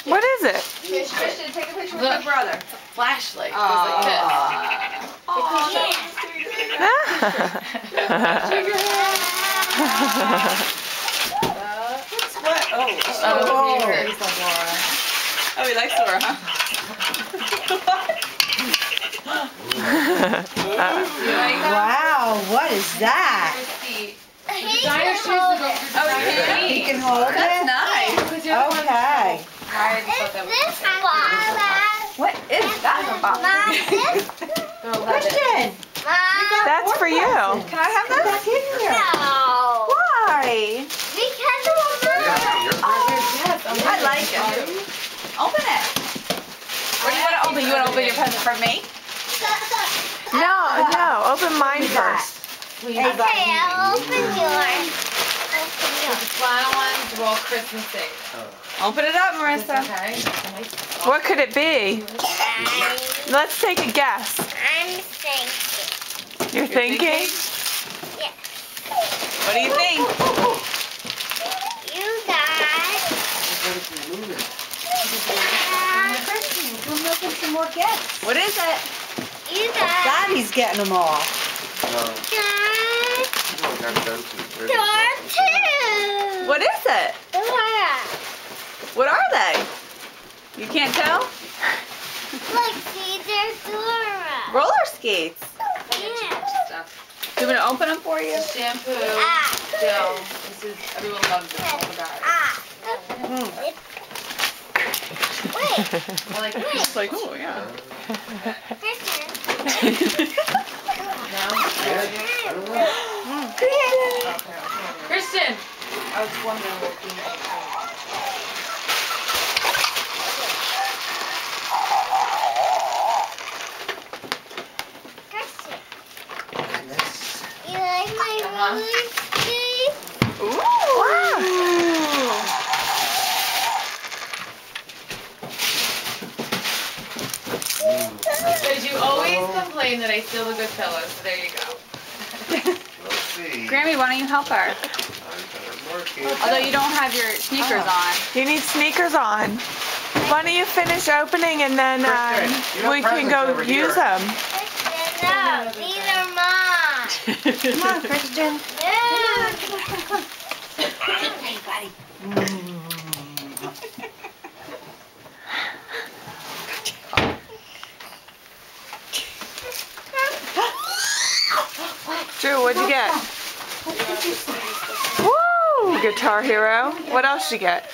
What is it? Christian, take a picture with your brother. It's a flashlight. It goes like this. What? Oh, he likes Laura, huh? wow, what is that? Designer shoes that go through You can hold That's it? nice. Okay. What is that about? Christian! That's for you. Can I have Back this? in here. Why? I like it. Open it. What do you want to open? You want to open your present for me? No, open mine first. Okay, I'll open yours. The flannel ones are all Christmassy. Open it up, Marissa. Okay. What could it be? Let's take a guess. I'm thinking. You're thinking? Yes. What do you think? You got. Come open some more gifts. What is it? You got. Daddy's getting them all. Door two. What is it? Dora. What are they? You can't tell? Look, see, there's Dora. Roller skates. Yeah. Do you want me to open them for you? Shampoo. Ah. Gel. This is, everyone loves this. Oh my God. Ah. Wait. I like it. It's like, oh yeah. Christian. Christian! I was wondering what you Christian. You like my roller skates? Ooh! Because you always complain that I steal the good pillows, so there you go. Grammy, why don't you help her? Although you don't have your sneakers on. You need sneakers on. Why don't you finish opening and then we can go use them. Christian, no. These are mine. Come on, Christian. No. Hey, buddy. Drew, what'd you get? Woo! Guitar Hero. What else you get?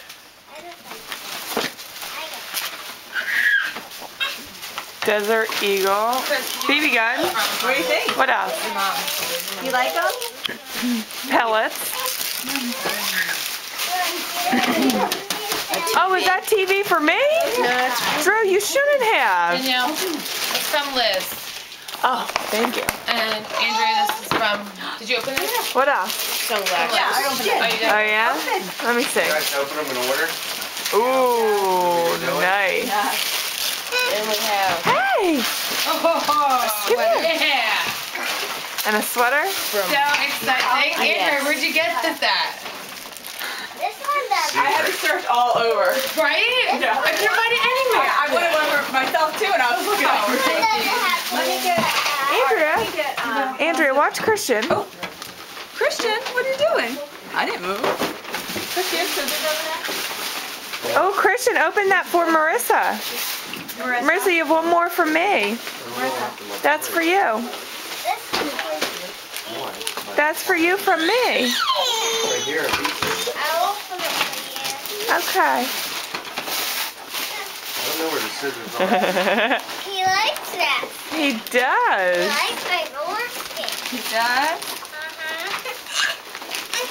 Desert Eagle. BB gun. What do you think? What else? You like them? Pellets. Oh, is that TV for me? Drew, you shouldn't have. Danielle, it's from Liz. Oh, thank you. And Andrea, this is from, did you open it? What else? So yeah, I opened it. Oh, you did? Oh, yeah? Let me see. You guys open them in order? Ooh, nice. Then we have, Hey! Give here. yeah. And a sweater? So exciting. Andrea, where'd you get this at? This one does. I had to search all over. Right? Yeah. I couldn't find it anywhere. I wanted one for myself too, and I was looking all over. Let me get. Andrea, watch Christian. Oh. Christian, what are you doing? I didn't move. Christian, scissors over there? Oh, Christian, open that for Marissa. Marissa, you have one more from me. That's for you. That's for you from me. Right here. I'll open it for Okay. I don't know where the scissors are. you. He likes that. He He does. likes my roller skates. He does?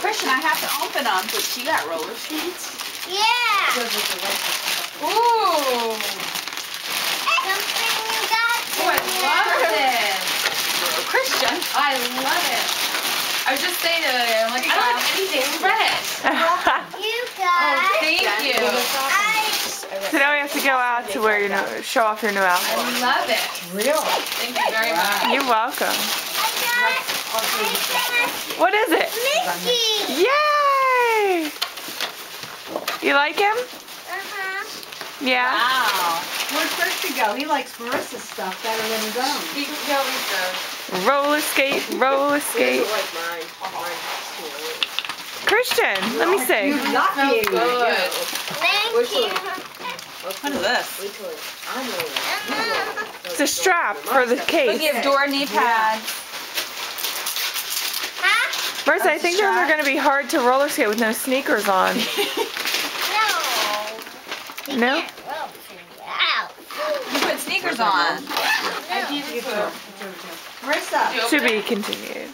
Christian, I have to open them, but she got roller skates. yeah. Ooh. Something you got. Oh, I love this. Christian, I love it. I was just saying to her, I'm like, I don't have anything red. You got. Thank you. So now we have to go out to wear your show off your new I outfit. love it. Real. Thank you very much. You're welcome. I got What is it? Mickey. Yay! You like him? Uh-huh. Yeah. Wow. Where'd Christian go? He likes Marissa's stuff better than his own. He always does. Roller skate, roller skate. Christian, let me see. You lucky. Good. Thank you. What is this? It's a strap for the Look, case. you have door knee pads. Huh? Marissa, I think those are going to be hard to roller skate with no sneakers on. No. No? Ow. You put sneakers on. Marissa. To be continued.